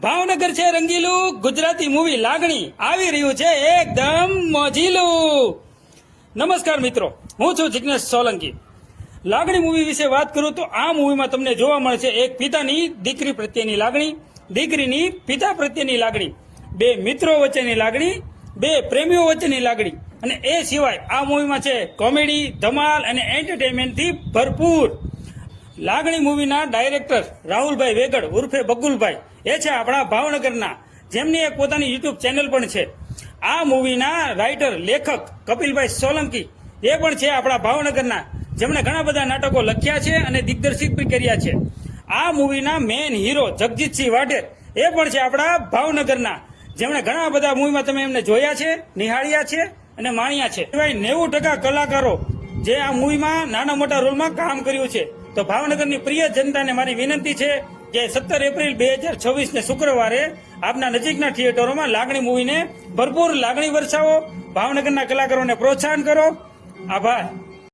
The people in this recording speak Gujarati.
ભાવનગર છે રંગીલું, ગુજરાતી મૂવી લાગણી આવી રહ્યું છે એકદમ મોજીલું. નમસ્કાર મિત્રો, હું છું જિગ્નેશ સોલંકી. લાગણી મૂવી વિશે વાત કરું તો આ મૂવીમાં તમને જોવા મળે છે એક પિતાની દીકરી પ્રત્યેની લાગણી, દીકરીની પિતા પ્રત્યેની લાગણી, બે મિત્રો વચ્ચેની લાગણી, બે પ્રેમીઓ વચ્ચેની લાગણી, અને એ સિવાય આ મૂવીમાં છે કોમેડી, ધમાલ અને એન્ટરટેનમેન્ટથી ભરપૂર. લાગણી મૂવીના ડાયરેક્ટર રાહુલભાઈ વેગડ ઉર્ફે બકુલભાઈ એ છે આપણા ભાવનગરના, જેમની એક પોતાની યુટ્યુબ ચેનલ પણ છે. આ મૂવીના રાઇટર લેખક કપિલભાઈ સોલંકી એ પણ છે આપણા ભાવનગરના, જેમણે ઘણા બધા નાટકો લખ્યા છે અને દિગ્દર્શિત પણ કર્યા છે. આ મૂવીના મેઇન હીરો જગજીતસિંહ વાઢેર એ પણ છે આપણા ભાવનગરના, જેમણે ઘણા બધા મૂવીમાં તમે એમને જોયા છે, નિહાળ્યા છે અને માણ્યા છે. સિવાય 90% કલાકારો જે આ મૂવીમાં નાના મોટા રોલમાં કામ કર્યું છે. તો ભાવનગરની પ્રિય જનતાને મારી વિનંતી છે કે 17 એપ્રિલ 2026 ને શુક્રવારે આપના નજીકના થિયેટરોમાં લાગણી મૂવીને ભરપૂર લાગણી વરસાવો, ભાવનગરના કલાકારોને પ્રોત્સાહન કરો. આભાર.